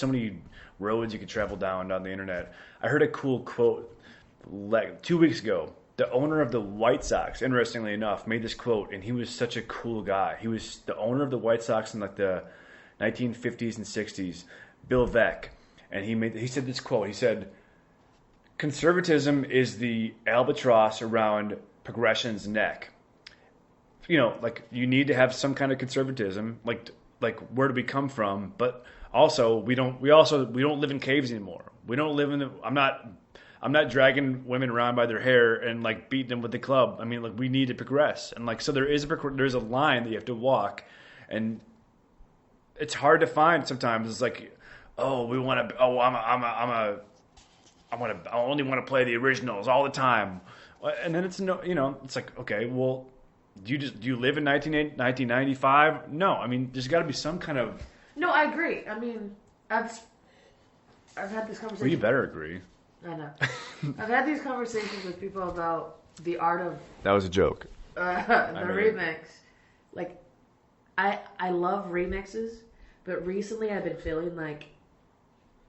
many roads you could travel down the internet. I heard a cool quote like 2 weeks ago. The owner of the White Sox, interestingly enough, made this quote, and he was such a cool guy. He was the owner of the White Sox in like the 1950s and 60s, Bill Veeck, and he said this quote. He said, "Conservatism is the albatross around progression's neck." Like you need to have some kind of conservatism. Like where do we come from? But also we don't live in caves anymore. We don't live in I'm not dragging women around by their hair and like beating them with the club. I mean, like we need to progress, and like so there's a line that you have to walk, and it's hard to find sometimes. It's like, oh, we want to. Oh, I only want to play the originals all the time, and then it's it's like, okay, well, do you live in 1995? No, I mean, there's got to be some kind of. No, I agree. I mean, I've had this conversation. Well, you better agree. I know. I've had these conversations with people about the art of. That was a joke. The remix, like, I love remixes, but recently I've been feeling like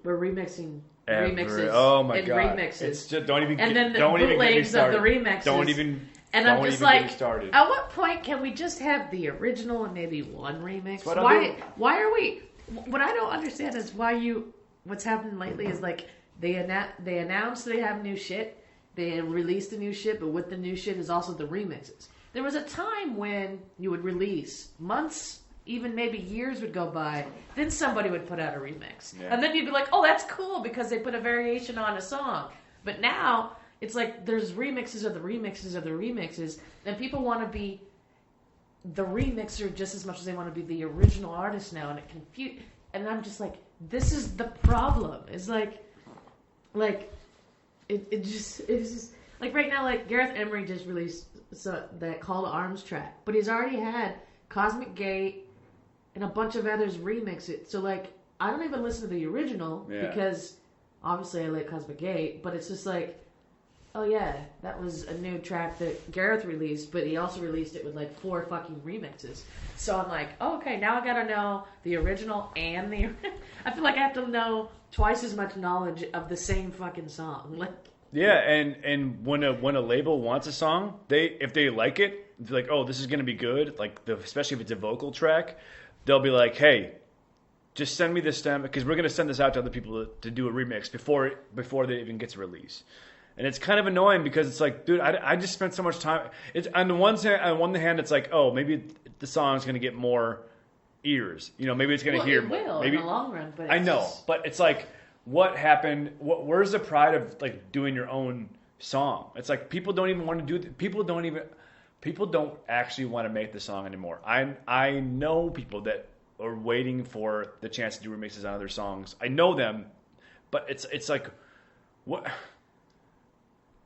we're remixing. Remixes. Oh my god! Remixes. It's just don't even. And then the bootlegs of the remixes. Don't even. And I'm just like, at what point can we just have the original and maybe one remix? Why are we? What I don't understand is what's happened lately is like they announce they have new shit, they release the new shit, but with the new shit is also the remixes. There was a time when you would release months. Even maybe years would go by, then somebody would put out a remix. Yeah. And then you'd be like, oh, that's cool because they put a variation on a song. But now, it's like there's remixes of the remixes of the remixes, and people want to be the remixer just as much as they want to be the original artist now, and and I'm just like, this is the problem. It's like it's just like right now, like Gareth Emery just released that Call to Arms track, but he's already had Cosmic Gate and a bunch of others remix it. So, like, I don't even listen to the original because, obviously, I like Cosmic Gate. But it's just like, oh, yeah, that was a new track that Gareth released. But he also released it with, like, 4 fucking remixes. So I'm like, oh, okay, now I gotta know the original and the... I feel like I have to know twice as much knowledge of the same fucking song. Like, yeah, and when a label wants a song, if they like it, they're like, oh, this is gonna be good. Like, especially if it's a vocal track, they'll be like, hey, just send me this stem because we're gonna send this out to other people to do a remix before it even gets released. And it's kind of annoying because it's like, dude, I just spent so much time. It's on the one hand, it's like, oh, maybe the song's gonna get more ears. Maybe it's gonna hear more. Will maybe in the long run. But I know, but it's like, what happened? Where's the pride of like doing your own song? It's like people don't even want to do. People don't actually want to make the song anymore. I know people that are waiting for the chance to do remixes on other songs. I know them, but it's like, what?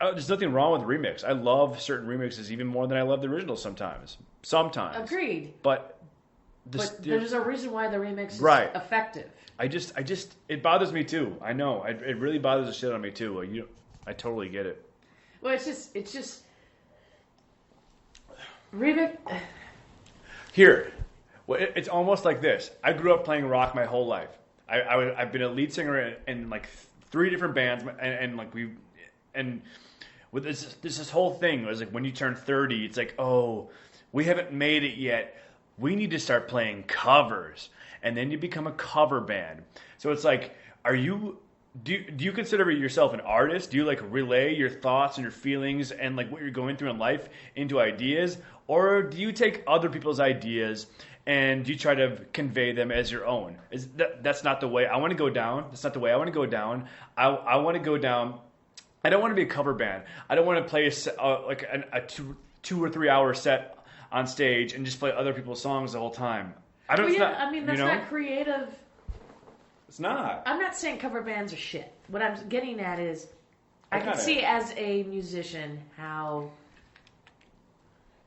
There's nothing wrong with remix. I love certain remixes even more than I love the original sometimes. Agreed. But there's a reason why the remix is effective. It bothers me too. I know. It really bothers the shit out of me too. I totally get it. Well, it's just remix. Here, well, it's almost like this. I grew up playing rock my whole life. I've been a lead singer in like 3 different bands, and like with this whole thing. It was like when you turn 30, it's like, oh, we haven't made it yet. We need to start playing covers, and then you become a cover band. So it's like, do you consider yourself an artist? Do you like relay your thoughts and your feelings and like what you're going through in life into ideas, or do you take other people's ideas and you try to convey them as your own? That's not the way I want to go down. That's not the way I want to go down. I want to go down. I don't want to be a cover band. I don't want to play a 2 or 3 hour set on stage and just play other people's songs the whole time. I mean, that's not creative. It's not. I'm not saying cover bands are shit. What I'm getting at is, I can see as a musician how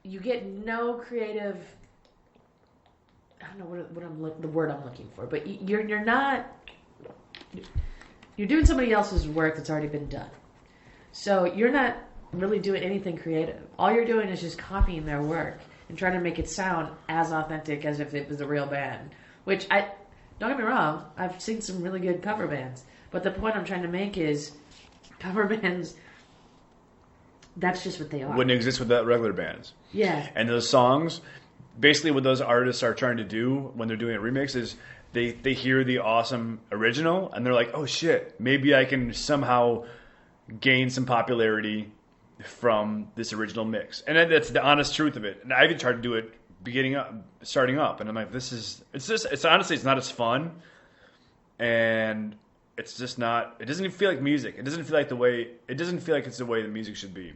you get no creative. I don't know the word I'm looking for, but you're doing somebody else's work that's already been done. So you're not really doing anything creative. All you're doing is just copying their work and trying to make it sound as authentic as if it was a real band. Which don't get me wrong, I've seen some really good cover bands. But the point I'm trying to make is cover bands, that's just what they are. Wouldn't exist without regular bands. Yeah. And those songs, basically what those artists are trying to do when they're doing a remix is they hear the awesome original and they're like, oh shit, maybe I can somehow gain some popularity from this original mix. And that's the honest truth of it. And I even tried to do it starting up, and I'm like, it's honestly, it's not as fun, and it's just not, it doesn't even feel like music. It doesn't feel like it's the way the music should be.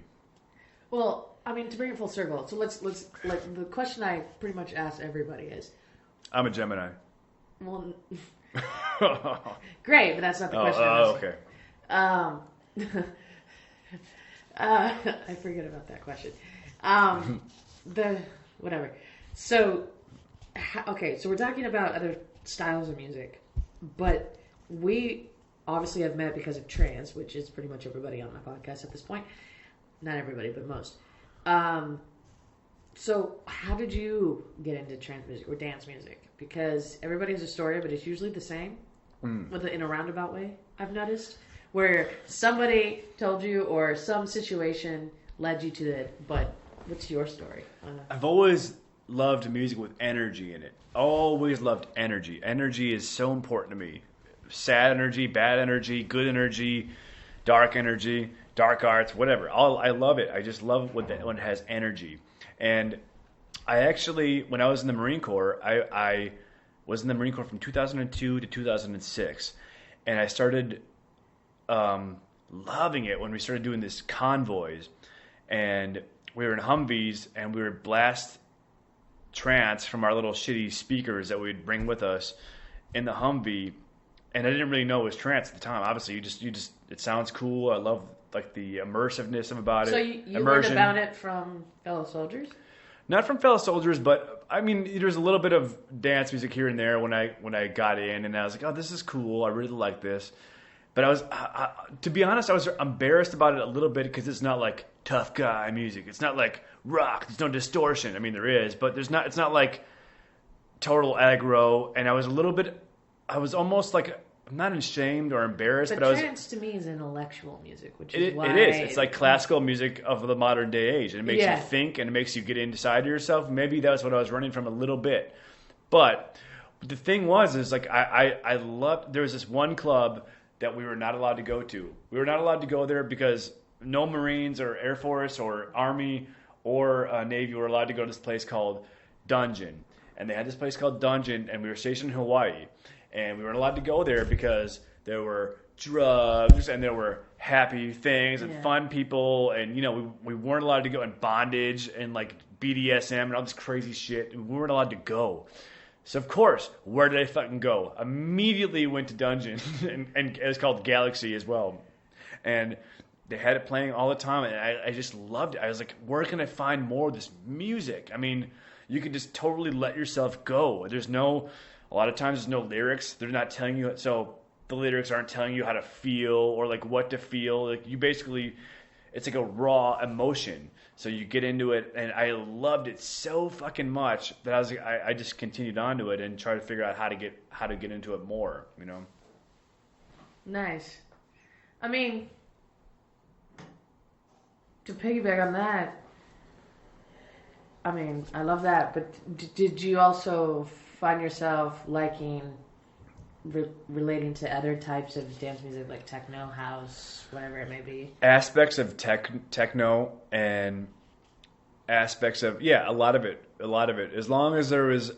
Well, I mean, to bring it full circle, so let's like, the question I pretty much ask everybody is, I'm a Gemini. Well, great, but that's not the question. Okay. I forget about that question. Whatever. So, okay, so we're talking about other styles of music, but we obviously have met because of trance, which is pretty much everybody on my podcast at this point. Not everybody, but most. So how did you get into trance music or dance music? Because everybody has a story, but it's usually the same, in a roundabout way, I've noticed, where somebody told you or some situation led you to it, but what's your story? I've always loved music with energy in it. Always loved energy. Energy is so important to me. Sad energy, bad energy, good energy, dark arts, whatever. I love it. I just love when it has energy. And I actually, when I was in the Marine Corps, I was in the Marine Corps from 2002 to 2006. And I started loving it when we started doing this convoys. And we were in Humvees, and we would blast trance from our little shitty speakers that we'd bring with us in the Humvee. And I didn't really know it was trance at the time. Obviously, you just it sounds cool. I love like the immersiveness about it. So you learned about it from fellow soldiers? Not from fellow soldiers, but I mean, there's a little bit of dance music here and there when I got in, and I was like, oh, this is cool. I really like this. But I was, to be honest, I was embarrassed about it a little bit because it's not like tough guy music. It's not like rock. There's no distortion. I mean, there is, but it's not like total aggro. And I was almost like, I'm not ashamed or embarrassed. But trance to me is intellectual music, which is why... It is. It's like classical music of the modern day age. And it makes you think and it makes you get inside yourself. Maybe that's what I was running from a little bit. But the thing is like I loved, there was this one club that we were not allowed to go to. We were not allowed to go there because no Marines or Air Force or Army or Navy were allowed to go to this place called Dungeon. And they had this place called Dungeon, and we were stationed in Hawaii. And we weren't allowed to go there because there were drugs and there were happy things and fun people. And, you know, we weren't allowed to go in bondage and like BDSM and all this crazy shit. We weren't allowed to go. So, of course, where did I fucking go? Immediately went to Dungeon, and it was called Galaxy as well. And they had it playing all the time, and I just loved it. I was like, where can I find more of this music? I mean, you can just totally let yourself go. A lot of times there's no lyrics. They're not telling you, so the lyrics aren't telling you how to feel or like what to feel. Like you basically, it's like a raw emotion. So you get into it, and I loved it so fucking much that I just continued on to it and tried to figure out how to get into it more, you know. Nice. I mean, to piggyback on that, I mean, I love that, but did you also find yourself liking relating to other types of dance music, like techno, house, whatever it may be? Aspects of techno and aspects of a lot of it. As long as there's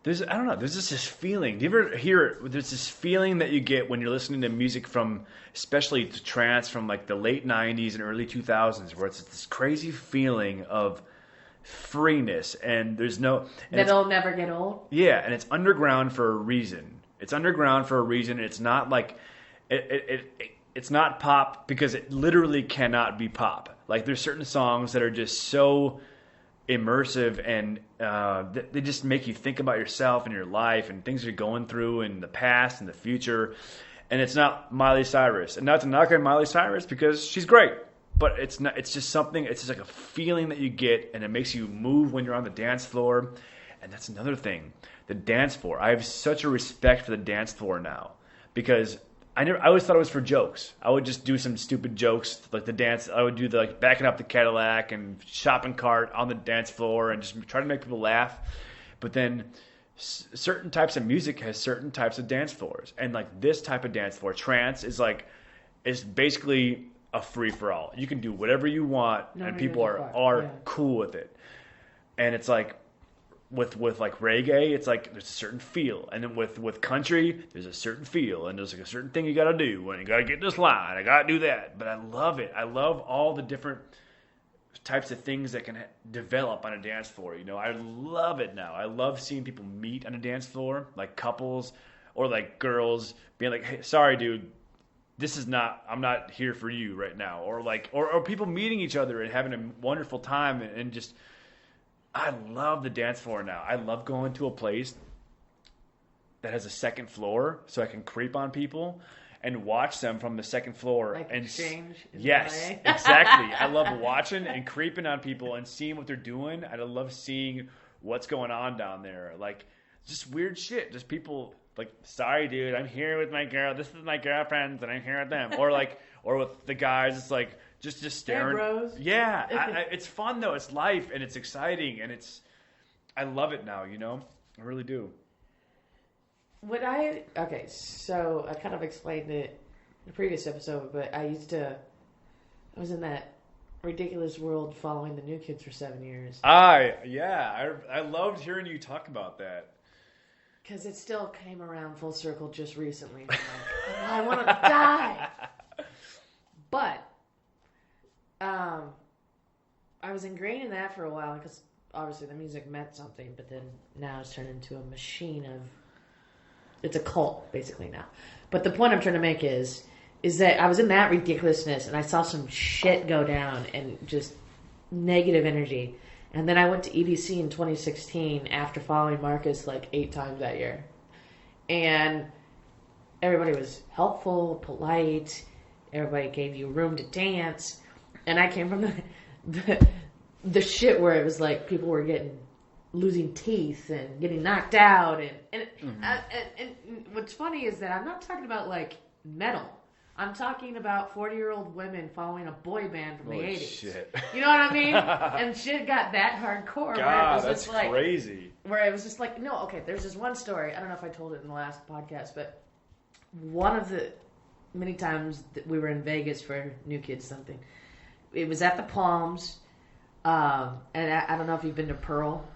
I don't know. There's just this feeling. Do you ever hear it? There's this feeling that you get when you're listening to music from, especially trance from like the late '90s and early 2000s, where it's this crazy feeling of freeness, and there's no. That'll never get old. Yeah, and it's underground for a reason. It's underground for a reason. It's not like it's not pop because it literally cannot be pop. Like there's certain songs that are just so immersive and they just make you think about yourself and your life and things you're going through in the past and the future. And it's not Miley Cyrus, and not to knock on Miley Cyrus because she's great, but it's not. It's just something. It's just like a feeling that you get, and it makes you move when you're on the dance floor. And that's another thing, the dance floor. I have such a respect for the dance floor now because I always thought it was for jokes. I would just do some stupid jokes like the dance. I would do the like backing up the Cadillac and shopping cart on the dance floor and just try to make people laugh. But then certain types of music has certain types of dance floors, and like this type of dance floor, trance is basically a free for all. You can do whatever you want, and people are cool with it. And it's like. With like reggae, it's like there's a certain feel, and then with country, there's a certain feel, and there's like a certain thing you got to do, and you got to get this line, I got to do that. But I love it. I love all the different types of things that can develop on a dance floor. You know, I love it now. I love seeing people meet on a dance floor, like couples or like girls being like, "Hey, sorry, dude, I'm not here for you right now," or like, or people meeting each other and having a wonderful time and just. I love the dance floor now. I love going to a place that has a second floor so I can creep on people and watch them from the second floor. Like and exchange. Yes, exactly. I love watching and creeping on people and seeing what they're doing. I love seeing what's going on down there. Like, just weird shit. Just people like, sorry, dude, I'm here with my girl. This is my girlfriend, and I'm here with them. Or with the guys, it's like, just staring. Hey, bros. Yeah, it's fun though. It's life and it's exciting and I love it now. You know, I really do. So I kind of explained it in the previous episode, but I was in that ridiculous world following the New Kids for 7 years. I loved hearing you talk about that. Because it still came around full circle just recently. Like, I want to die. But. I was ingrained in that for a while because obviously the music meant something, but then now it's turned into a machine of. It's a cult basically now. But the point I'm trying to make is that I was in that ridiculousness and I saw some shit go down and just negative energy, and then I went to EDC in 2016 after following Marcus like 8 times that year, and everybody was helpful, polite, everybody gave you room to dance. And I came from the shit where it was like people were losing teeth and getting knocked out, and what's funny is that I'm not talking about like metal. I'm talking about 40-year-old women following a boy band from the 80s. Shit. You know what I mean? And shit got that hardcore. God, that's just crazy. Where it was just like, no, okay, there's this one story. I don't know if I told it in the last podcast, but one of the many times that we were in Vegas for New Kids something. It was at the Palms, and I don't know if you've been to Pearl,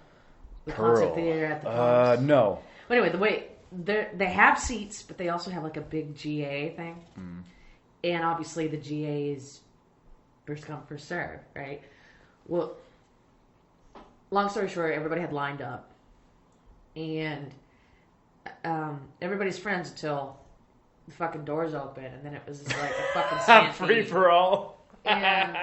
the concert theater at the Palms. No. But anyway, the way they have seats, but they also have like a big GA thing, and obviously the GA is first come first serve, right? Well, long story short, everybody had lined up, and everybody's friends until the fucking doors open, and then it was just like a fucking stampede. Free for all. And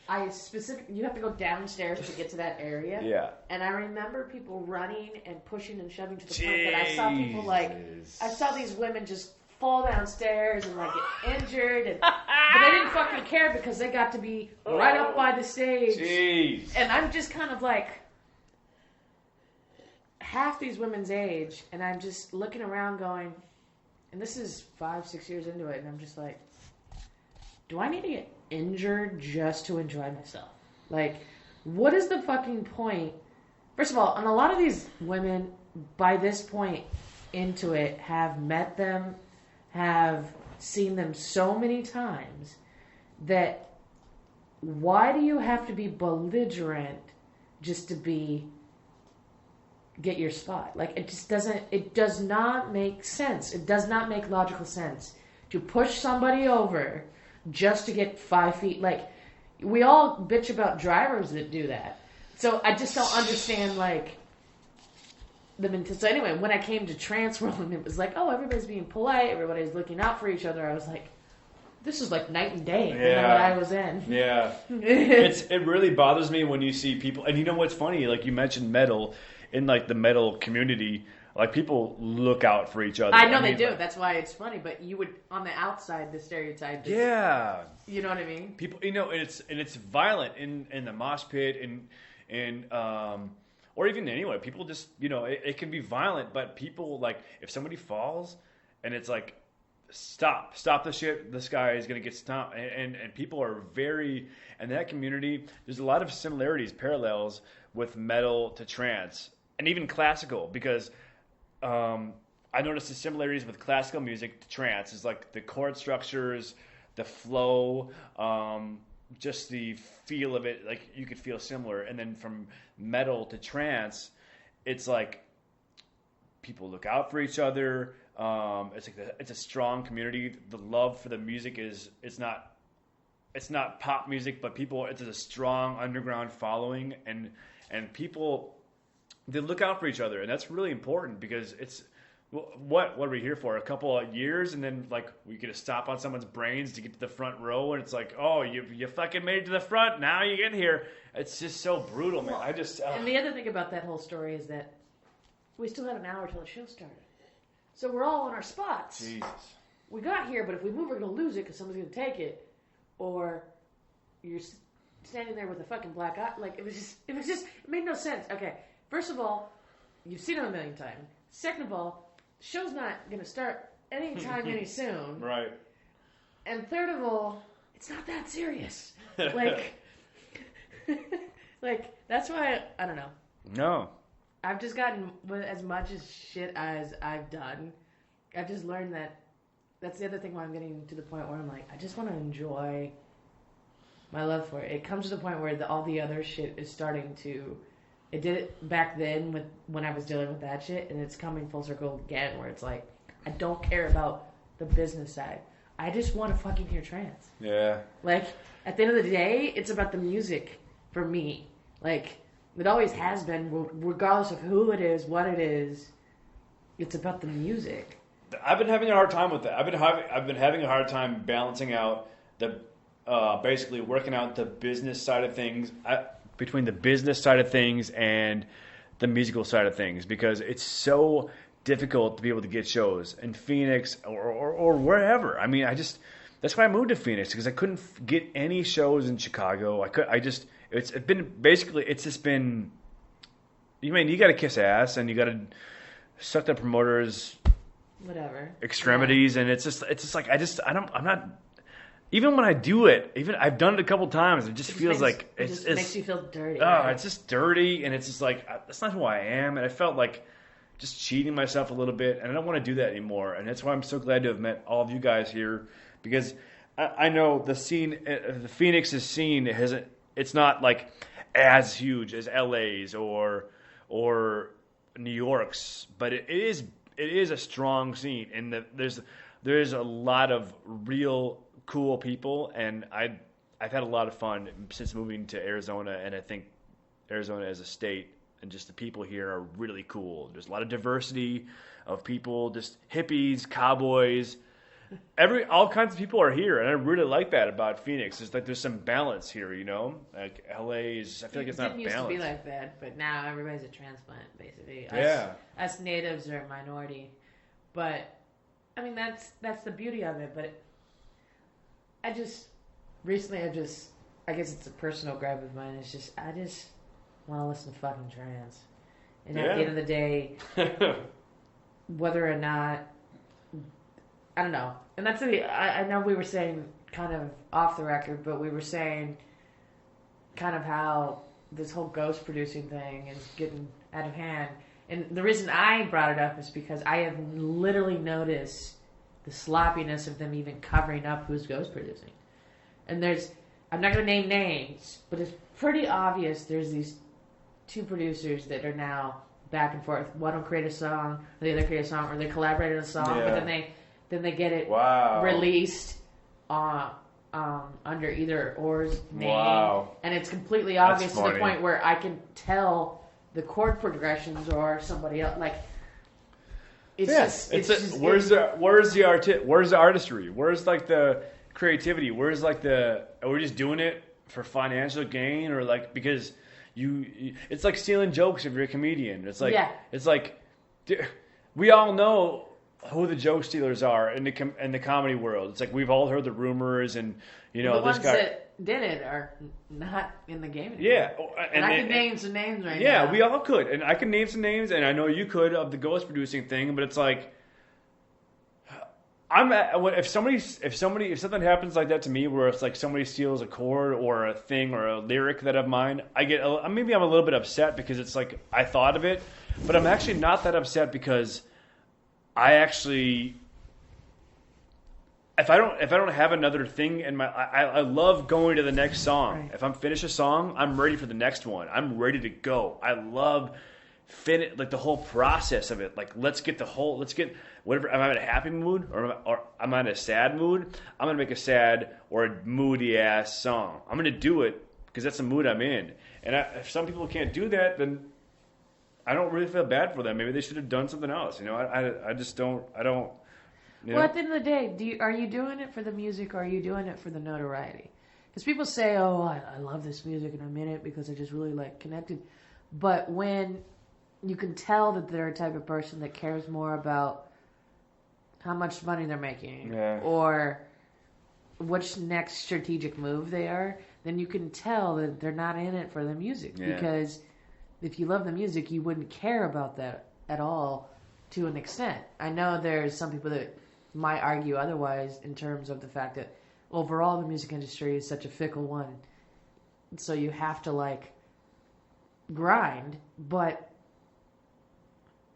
you have to go downstairs to get to that area. Yeah. And I remember people running and pushing and shoving to the point that I saw people I saw these women just fall downstairs and like get injured, but they didn't fucking care because they got to be right up by the stage. Jeez. And I'm just kind of like half these women's age, and I'm just looking around going, and this is 5-6 years into it, and I'm just like, do I need to get injured just to enjoy myself? Like, what is the fucking point? First of all, and a lot of these women by this point into it have met them, have seen them so many times that why do you have to be belligerent just to get your spot? Like, it does not make sense. It does not make logical sense to push somebody over just to get 5 feet. Like, we all bitch about drivers that do that. So I just don't understand, like, so anyway, when I came to Trance World and it was like, oh, everybody's being polite, everybody's looking out for each other, I was like, this is like night and day from what I was in. Yeah. It really bothers me when you see people, and you know what's funny, like you mentioned metal, in like the metal community, like people look out for each other. I know they do. Like, that's why it's funny. But you would, on the outside, the stereotype. You know what I mean? People, and it's violent in the mosh pit and or even anyway. People just, it can be violent. But people, like, if somebody falls, and it's like, stop the shit. This guy is gonna get stomped. And people are very, in that community, there's a lot of similarities, parallels with metal to trance. And even classical, because I noticed the similarities with classical music to trance is like the chord structures, the flow, just the feel of it. Like you could feel similar. And then from metal to trance, it's like people look out for each other. It's a strong community. The love for the music it's not pop music, but it's a strong underground following, and people, they look out for each other, and that's really important because it's what are we here for? A couple of years, and then like we get to stop on someone's brains to get to the front row, and it's like, oh, you fucking made it to the front. Now you get here. It's just so brutal, man. And the other thing about that whole story is that we still had an hour till the show started, so we're all in our spots. Jesus. We got here, but if we move, we're gonna lose it because someone's gonna take it, or you're standing there with a fucking black eye. Like, it made no sense. Okay, first of all, you've seen it a million times. Second of all, the show's not going to start anytime any soon. Right. And third of all, it's not that serious. Like, that's why, I don't know. No. I've just gotten, with as much as shit as I've done, I've just learned that that's the other thing why I'm getting to the point where I'm like, I just want to enjoy my love for it. It comes to the point where all the other shit is starting to... It did it back then when I was dealing with that shit, and it's coming full circle again where it's like, I don't care about the business side. I just want to fucking hear trance. Yeah. Like, at the end of the day, it's about the music for me. Like, it always has been, regardless of who it is, what it is, it's about the music. I've been having a hard time with that. I've been having a hard time balancing out basically working out the business side of things between the business side of things and the musical side of things, because it's so difficult to be able to get shows in Phoenix or wherever. I mean, that's why I moved to Phoenix, because I couldn't get any shows in Chicago. It's just been, you got to kiss ass and you got to suck the promoters' whatever extremities, and it's just like I'm not. Even when I do it, I've done it a couple times, it just feels like it makes you feel dirty. Oh, right? It's just dirty, and it's just like that's not who I am, and I felt like just cheating myself a little bit, and I don't want to do that anymore. And that's why I'm so glad to have met all of you guys here, because I know the scene, the Phoenix's scene it's not like as huge as LA's or New York's, but it is a strong scene, and there's a lot of real cool people, and I've had a lot of fun since moving to Arizona, and I think Arizona as a state and just the people here are really cool. There's a lot of diversity of people, just hippies, cowboys, all kinds of people are here, and I really like that about Phoenix. It's like there's some balance here, Like LA is, I feel like it's not balanced. It didn't used to be like that, but now everybody's a transplant, basically. Yeah. Us natives are a minority, but I mean, that's the beauty of it. But I guess it's a personal gripe of mine. It's just I just want to listen to fucking trance. And at the end of the day, whether or not, I don't know. And that's I know we were saying kind of off the record, but we were saying kind of how this whole ghost producing thing is getting out of hand. And the reason I brought it up is because I have literally noticed the sloppiness of them even covering up who's ghost producing. And I'm not going to name names, but it's pretty obvious there's these two producers that are now back and forth. One will create a song, or the other create a song, or they collaborate on a song, but then they get it released under either or's name, and it's completely obvious to the point where I can tell the chord progressions or somebody else. Like, where's the artistry? Where's like the creativity? Where's like are we just doing it for financial gain, or like because it's like stealing jokes if you're a comedian. It's like we all know who the joke stealers are in the comedy world. It's like we've all heard the rumors, and the ones that did it are not in the game anymore. Yeah, and I can name some names right now. Yeah, we all could, and I can name some names, and I know you could of the ghost producing thing. But it's like if something happens like that to me, where it's like somebody steals a chord or a thing or a lyric that of mine, maybe I'm a little bit upset because it's like I thought of it, but I'm actually not that upset because if I don't have another thing in I love going to the next song. Right. If I'm finished a song, I'm ready for the next one. I'm ready to go. I love like the whole process of it. Like let's get whatever. I'm in a happy mood or I'm in a sad mood. I'm gonna make a sad or a moody ass song. I'm gonna do it because that's the mood I'm in. And if some people can't do that, then I don't really feel bad for them. Maybe they should have done something else. I just don't. I don't. Well, at the end of the day, are you doing it for the music or are you doing it for the notoriety? Because people say, "Oh, I love this music and I'm in it because I just really like connected." But when you can tell that they're a type of person that cares more about how much money they're making or which next strategic move they are, then you can tell that they're not in it for the music. Yeah. Because if you love the music, you wouldn't care about that at all to an extent. I know there's some people that might argue otherwise in terms of the fact that overall the music industry is such a fickle one. So you have to like grind, but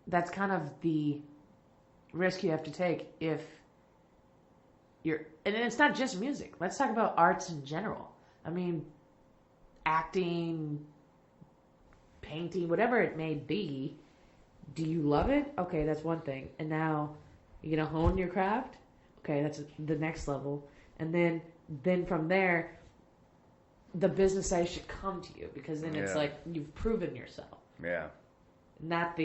that's kind of the risk you have to take if you're, and it's not just music. Let's talk about arts in general. I mean, acting, painting, whatever it may be. Do you love it? Okay, that's one thing. And now you're going to hone your craft? Okay, that's the next level. And then from there, the business side should come to you because then it's like you've proven yourself. Yeah. Not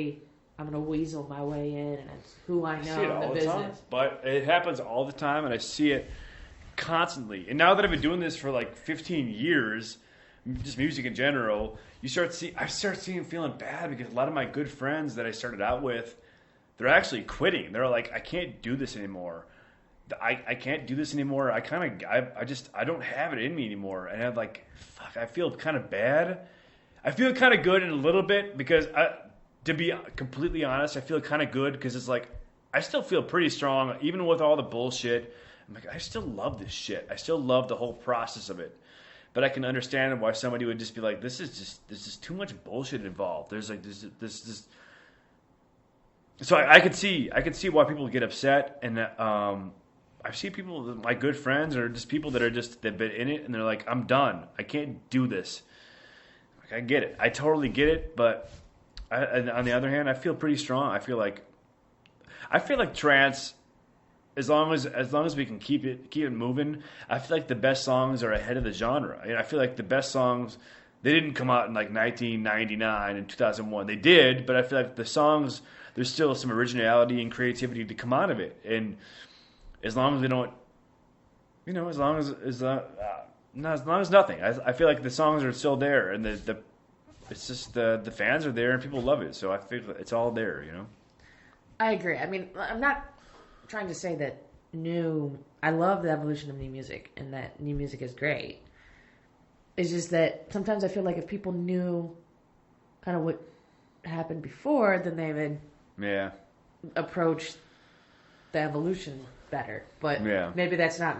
I'm going to weasel my way in and it's who I know in the business. But it happens all the time and I see it constantly. And now that I've been doing this for like 15 years, just music in general, I start feeling bad because a lot of my good friends that I started out with, they're actually quitting. They're like, I can't do this anymore. I can't do this anymore. I don't have it in me anymore. And I'm like, fuck, I feel kind of bad. I feel kind of good in a little bit because to be completely honest, I feel kind of good because it's like, I still feel pretty strong even with all the bullshit. I'm like, I still love this shit. I still love the whole process of it. But I can understand why somebody would just be like, there's just too much bullshit involved. There's like this. So I could see why people get upset, and I see people, my good friends, or just people that are they've been in it, and they're like, I'm done. I can't do this. Like, I get it. I totally get it. But on the other hand, I feel pretty strong. I feel like trance. As long as we can keep it moving, I feel like the best songs are ahead of the genre. I feel like the best songs, they didn't come out in like 1999 and 2001. They did, but I feel like the songs, there's still some originality and creativity to come out of it. And as long as we don't, as long as nothing. I feel like the songs are still there, and it's just the fans are there and people love it. So I feel it's all there. I agree. I mean, I'm not trying to say that I love the evolution of new music and that new music is great. It's just that sometimes I feel like if people knew kind of what happened before, then they would approach the evolution better. But maybe that's not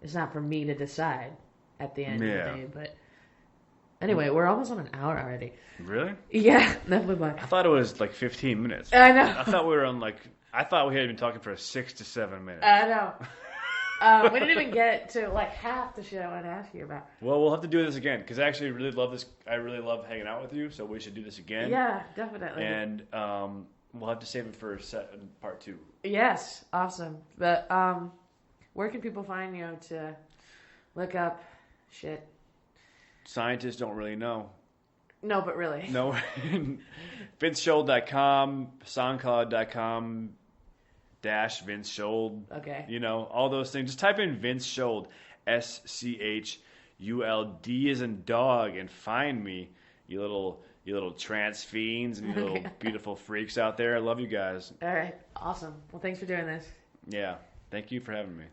it's not for me to decide at the end of the day. But anyway, we're almost on an hour already. Really? Yeah, that flew by. I thought it was like 15 minutes. I know. I thought we were on I thought we had been talking for 6 to 7 minutes. I know. We didn't even get to like half the shit I wanted to ask you about. Well, we'll have to do this again because I actually really love this. I really love hanging out with you, so we should do this again. Yeah, definitely. And we'll have to save it for part 2. Yes, awesome. But where can people find you to look up shit? Scientists don't really know. No, but really. No. VinceSchuld.com, SoundCloud.com. Vince Schuld. Okay. You know, all those things. Just type in Vince Schuld, SCHULD as in dog, and find me, you little trance fiends and you little beautiful freaks out there. I love you guys. All right. Awesome. Well, thanks for doing this. Yeah. Thank you for having me.